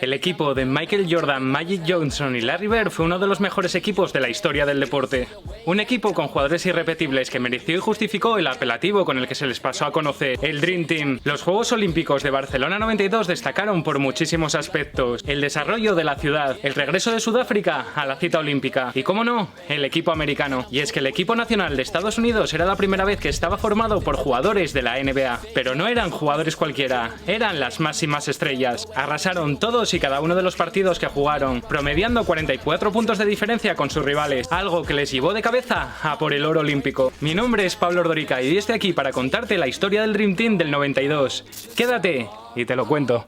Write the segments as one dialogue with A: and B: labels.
A: El equipo de Michael Jordan, Magic Johnson y Larry Bird fue uno de los mejores equipos de la historia del deporte. Un equipo con jugadores irrepetibles que mereció y justificó el apelativo con el que se les pasó a conocer, el Dream Team. Los Juegos Olímpicos de Barcelona 92 destacaron por muchísimos aspectos: el desarrollo de la ciudad, el regreso de Sudáfrica a la cita olímpica y, cómo no, el equipo americano. Y es que el equipo nacional de Estados Unidos era la primera vez que estaba formado por jugadores de la NBA. Pero no eran jugadores cualquiera, eran las máximas estrellas. Arrasaron todos y cada uno de los partidos que jugaron, promediando 44 puntos de diferencia con sus rivales, algo que les llevó de cabeza a por el oro olímpico. Mi nombre es Pablo Ordorica y estoy aquí para contarte la historia del Dream Team del 92. Quédate y te lo cuento.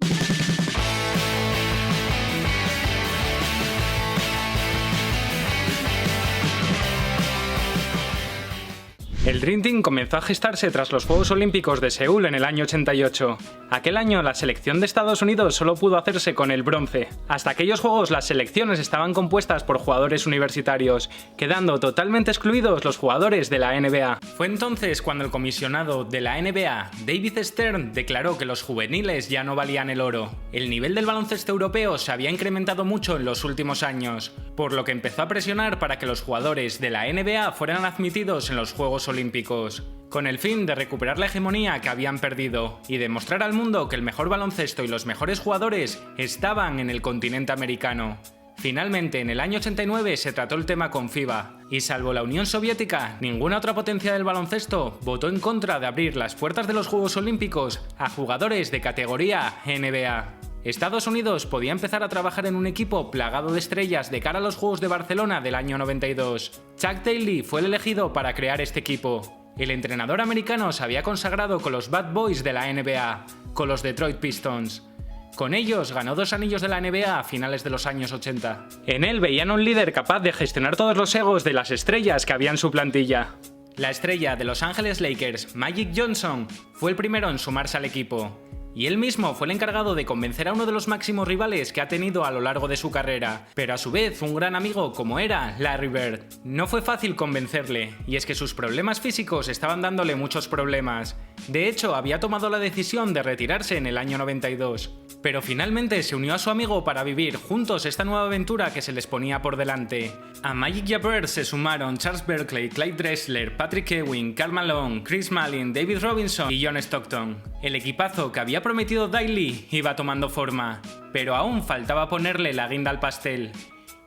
A: El Dream Team comenzó a gestarse tras los Juegos Olímpicos de Seúl en el año 88. Aquel año la selección de Estados Unidos solo pudo hacerse con el bronce. Hasta aquellos Juegos las selecciones estaban compuestas por jugadores universitarios, quedando totalmente excluidos los jugadores de la NBA. Fue entonces cuando el comisionado de la NBA, David Stern, declaró que los juveniles ya no valían el oro. El nivel del baloncesto europeo se había incrementado mucho en los últimos años, por lo que empezó a presionar para que los jugadores de la NBA fueran admitidos en los Juegos Olímpicos, con el fin de recuperar la hegemonía que habían perdido y demostrar al mundo que el mejor baloncesto y los mejores jugadores estaban en el continente americano. Finalmente, en el año 89 se trató el tema con FIBA, y salvo la Unión Soviética, ninguna otra potencia del baloncesto votó en contra de abrir las puertas de los Juegos Olímpicos a jugadores de categoría NBA. Estados Unidos podía empezar a trabajar en un equipo plagado de estrellas de cara a los Juegos de Barcelona del año 92. Chuck Daly fue el elegido para crear este equipo. El entrenador americano se había consagrado con los Bad Boys de la NBA, con los Detroit Pistons. Con ellos ganó 2 anillos de la NBA a finales de los años 80. En él veían un líder capaz de gestionar todos los egos de las estrellas que había en su plantilla. La estrella de Los Ángeles Lakers, Magic Johnson, fue el primero en sumarse al equipo. Y él mismo fue el encargado de convencer a uno de los máximos rivales que ha tenido a lo largo de su carrera, pero a su vez un gran amigo como era Larry Bird. No fue fácil convencerle, y es que sus problemas físicos estaban dándole muchos problemas. De hecho, había tomado la decisión de retirarse en el año 92. Pero finalmente se unió a su amigo para vivir juntos esta nueva aventura que se les ponía por delante. A Magic y a Bird se sumaron Charles Barkley, Clyde Drexler, Patrick Ewing, Karl Malone, Chris Mullin, David Robinson y John Stockton. El equipazo que había prometido Daly iba tomando forma, pero aún faltaba ponerle la guinda al pastel.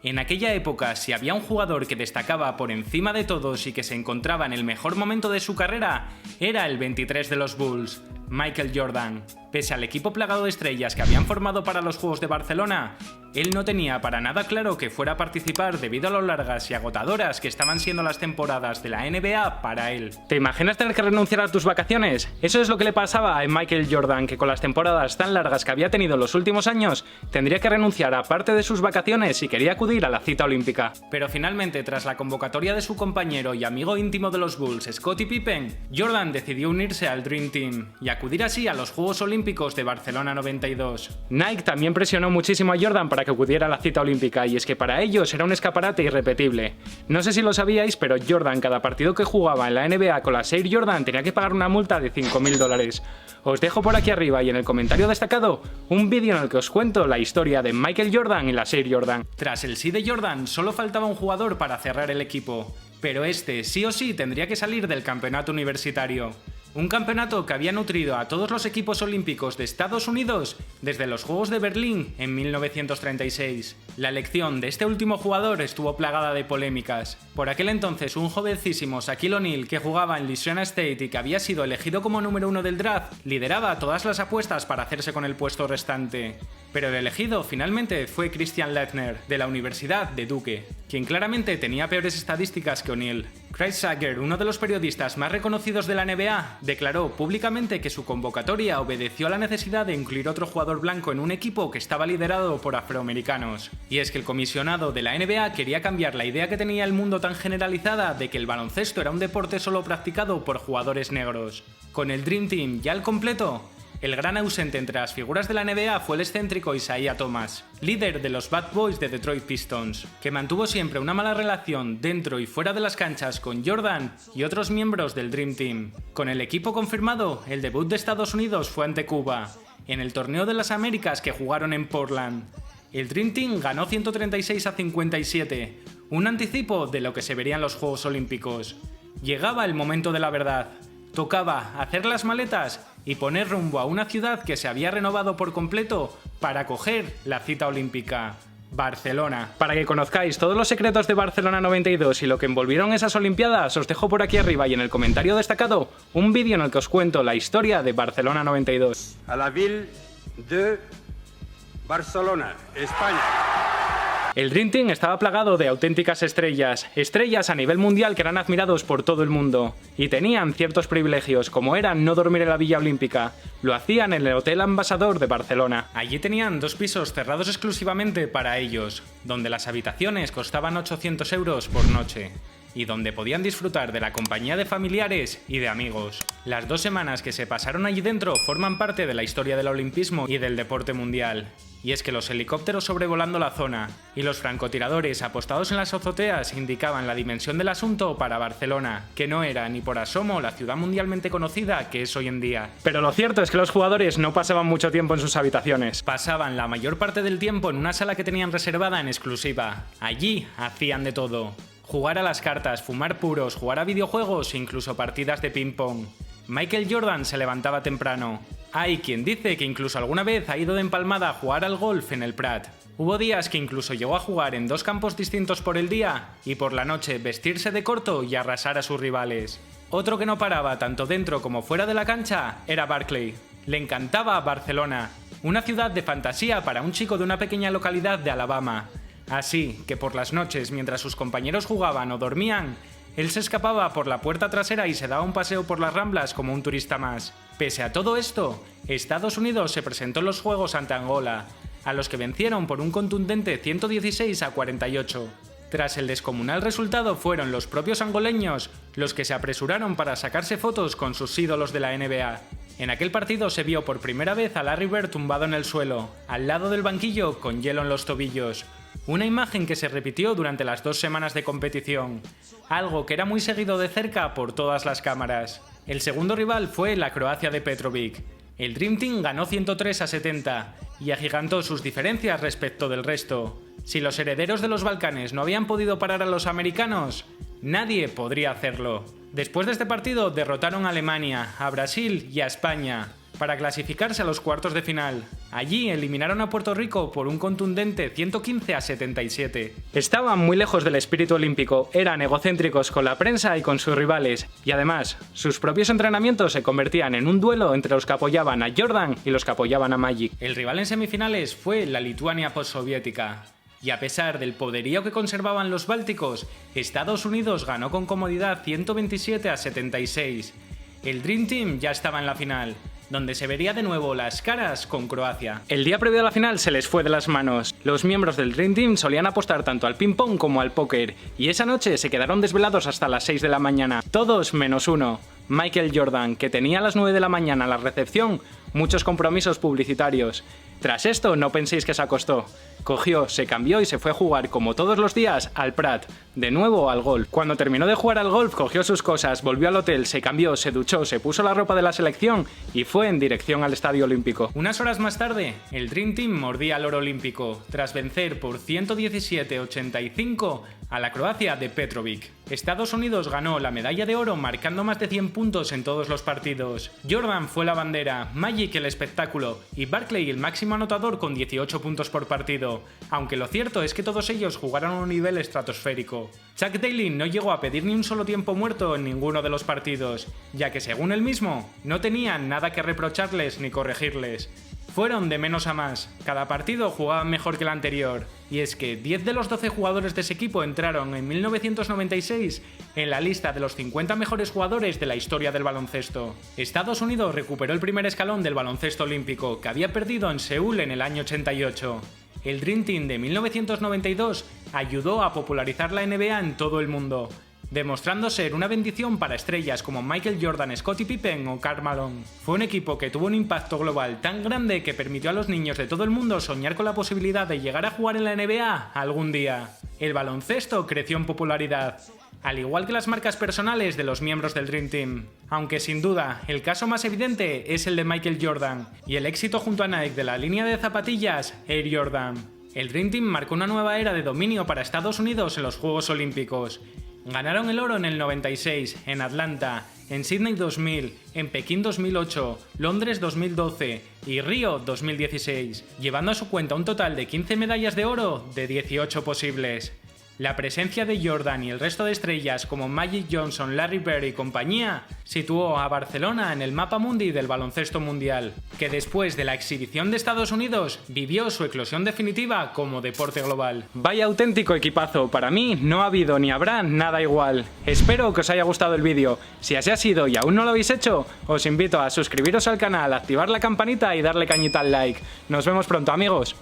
A: En aquella época, si había un jugador que destacaba por encima de todos y que se encontraba en el mejor momento de su carrera, era el 23 de los Bulls, Michael Jordan. Pese al equipo plagado de estrellas que habían formado para los Juegos de Barcelona, él no tenía para nada claro que fuera a participar debido a lo largas y agotadoras que estaban siendo las temporadas de la NBA para él. ¿Te imaginas tener que renunciar a tus vacaciones? Eso es lo que le pasaba a Michael Jordan, que con las temporadas tan largas que había tenido en los últimos años, tendría que renunciar a parte de sus vacaciones si quería acudir a la cita olímpica. Pero finalmente, tras la convocatoria de su compañero y amigo íntimo de los Bulls, Scottie Pippen, Jordan decidió unirse al Dream Team y acudir así a los Juegos Olímpicos de Barcelona 92. Nike también presionó muchísimo a Jordan para que acudiera a la cita olímpica, y es que para ellos era un escaparate irrepetible. No sé si lo sabíais, pero Jordan cada partido que jugaba en la NBA con las Air Jordan tenía que pagar una multa de $5.000. Os dejo por aquí arriba y en el comentario destacado un vídeo en el que os cuento la historia de Michael Jordan y las Air Jordan. Tras el sí de Jordan solo faltaba un jugador para cerrar el equipo, pero este sí o sí tendría que salir del campeonato universitario. Un campeonato que había nutrido a todos los equipos olímpicos de Estados Unidos desde los Juegos de Berlín en 1936. La elección de este último jugador estuvo plagada de polémicas. Por aquel entonces, un jovencísimo Shaquille O'Neal que jugaba en Louisiana State y que había sido elegido como número 1 del draft, lideraba todas las apuestas para hacerse con el puesto restante. Pero el elegido finalmente fue Christian Laettner, de la Universidad de Duke, quien claramente tenía peores estadísticas que O'Neal. Craig Sager, uno de los periodistas más reconocidos de la NBA, declaró públicamente que su convocatoria obedeció a la necesidad de incluir otro jugador blanco en un equipo que estaba liderado por afroamericanos. Y es que el comisionado de la NBA quería cambiar la idea que tenía el mundo tan generalizada de que el baloncesto era un deporte solo practicado por jugadores negros. Con el Dream Team ya al completo, el gran ausente entre las figuras de la NBA fue el excéntrico Isaiah Thomas, líder de los Bad Boys de Detroit Pistons, que mantuvo siempre una mala relación dentro y fuera de las canchas con Jordan y otros miembros del Dream Team. Con el equipo confirmado, el debut de Estados Unidos fue ante Cuba, en el Torneo de las Américas que jugaron en Portland. El Dream Team ganó 136-57, un anticipo de lo que se vería en los Juegos Olímpicos. Llegaba el momento de la verdad. Tocaba hacer las maletas y poner rumbo a una ciudad que se había renovado por completo para acoger la cita olímpica: Barcelona. Para que conozcáis todos los secretos de Barcelona 92 y lo que envolvieron esas Olimpiadas, os dejo por aquí arriba y en el comentario destacado un vídeo en el que os cuento la historia de Barcelona 92.
B: A la ville de Barcelona, España.
A: El Dream Team estaba plagado de auténticas estrellas a nivel mundial que eran admirados por todo el mundo, y tenían ciertos privilegios, como eran no dormir en la Villa Olímpica. Lo hacían en el Hotel Ambassador de Barcelona. Allí tenían 2 pisos cerrados exclusivamente para ellos, donde las habitaciones costaban 800 euros por noche, y donde podían disfrutar de la compañía de familiares y de amigos. Las 2 semanas que se pasaron allí dentro forman parte de la historia del olimpismo y del deporte mundial. Y es que los helicópteros sobrevolando la zona y los francotiradores apostados en las azoteas indicaban la dimensión del asunto para Barcelona, que no era ni por asomo la ciudad mundialmente conocida que es hoy en día. Pero lo cierto es que los jugadores no pasaban mucho tiempo en sus habitaciones. Pasaban la mayor parte del tiempo en una sala que tenían reservada en exclusiva. Allí hacían de todo: jugar a las cartas, fumar puros, jugar a videojuegos e incluso partidas de ping-pong. Michael Jordan se levantaba temprano. Hay quien dice que incluso alguna vez ha ido de empalmada a jugar al golf en el Prat. Hubo días que incluso llegó a jugar en 2 campos distintos por el día y por la noche vestirse de corto y arrasar a sus rivales. Otro que no paraba tanto dentro como fuera de la cancha era Barkley. Le encantaba Barcelona, una ciudad de fantasía para un chico de una pequeña localidad de Alabama. Así que por las noches, mientras sus compañeros jugaban o dormían, él se escapaba por la puerta trasera y se daba un paseo por las Ramblas como un turista más. Pese a todo esto, Estados Unidos se presentó en los Juegos ante Angola, a los que vencieron por un contundente 116-48. Tras el descomunal resultado, fueron los propios angoleños los que se apresuraron para sacarse fotos con sus ídolos de la NBA. En aquel partido se vio por primera vez a Larry Bird tumbado en el suelo, al lado del banquillo con hielo en los tobillos. Una imagen que se repitió durante las 2 semanas de competición, algo que era muy seguido de cerca por todas las cámaras. El segundo rival fue la Croacia de Petrovic. El Dream Team ganó 103-70 y agigantó sus diferencias respecto del resto. Si los herederos de los Balcanes no habían podido parar a los americanos, nadie podría hacerlo. Después de este partido derrotaron a Alemania, a Brasil y a España para clasificarse a los cuartos de final. Allí eliminaron a Puerto Rico por un contundente 115-77. Estaban muy lejos del espíritu olímpico, eran egocéntricos con la prensa y con sus rivales, y además, sus propios entrenamientos se convertían en un duelo entre los que apoyaban a Jordan y los que apoyaban a Magic. El rival en semifinales fue la Lituania postsoviética. Y a pesar del poderío que conservaban los bálticos, Estados Unidos ganó con comodidad 127-76. El Dream Team ya estaba en la final, donde se vería de nuevo las caras con Croacia. El día previo a la final se les fue de las manos. Los miembros del Dream Team solían apostar tanto al ping-pong como al póker, y esa noche se quedaron desvelados hasta las 6 de la mañana, todos menos uno: Michael Jordan, que tenía a las 9 de la mañana la recepción muchos compromisos publicitarios. Tras esto, no penséis que se acostó. Cogió, se cambió y se fue a jugar, como todos los días, al Prat, de nuevo al golf. Cuando terminó de jugar al golf, cogió sus cosas, volvió al hotel, se cambió, se duchó, se puso la ropa de la selección y fue en dirección al Estadio Olímpico. Unas horas más tarde, el Dream Team mordía el oro olímpico, tras vencer por 117-85 a la Croacia de Petrovic. Estados Unidos ganó la medalla de oro marcando más de 100 puntos en todos los partidos. Jordan fue la bandera, Magic el espectáculo y Barkley el máximo anotador con 18 puntos por partido, aunque lo cierto es que todos ellos jugaron a un nivel estratosférico. Chuck Daly no llegó a pedir ni un solo tiempo muerto en ninguno de los partidos, ya que según él mismo, no tenían nada que reprocharles ni corregirles. Fueron de menos a más, cada partido jugaban mejor que el anterior, y es que 10 de los 12 jugadores de ese equipo entraron en 1996 en la lista de los 50 mejores jugadores de la historia del baloncesto. Estados Unidos recuperó el primer escalón del baloncesto olímpico, que había perdido en Seúl en el año 88. El Dream Team de 1992 ayudó a popularizar la NBA en todo el mundo, demostrando ser una bendición para estrellas como Michael Jordan, Scottie Pippen o Karl Malone. Fue un equipo que tuvo un impacto global tan grande que permitió a los niños de todo el mundo soñar con la posibilidad de llegar a jugar en la NBA algún día. El baloncesto creció en popularidad. al igual que las marcas personales de los miembros del Dream Team. Aunque sin duda, el caso más evidente es el de Michael Jordan y el éxito junto a Nike de la línea de zapatillas Air Jordan. El Dream Team marcó una nueva era de dominio para Estados Unidos en los Juegos Olímpicos. Ganaron el oro en el 96, en Atlanta, en Sydney 2000, en Pekín 2008, Londres 2012 y Río 2016, llevando a su cuenta un total de 15 medallas de oro de 18 posibles. La presencia de Jordan y el resto de estrellas como Magic Johnson, Larry Bird y compañía situó a Barcelona en el mapa mundi del baloncesto mundial, que después de la exhibición de Estados Unidos vivió su eclosión definitiva como deporte global. Vaya auténtico equipazo, para mí no ha habido ni habrá nada igual. Espero que os haya gustado el vídeo. Si así ha sido y aún no lo habéis hecho, os invito a suscribiros al canal, activar la campanita y darle cañita al like. Nos vemos pronto, amigos.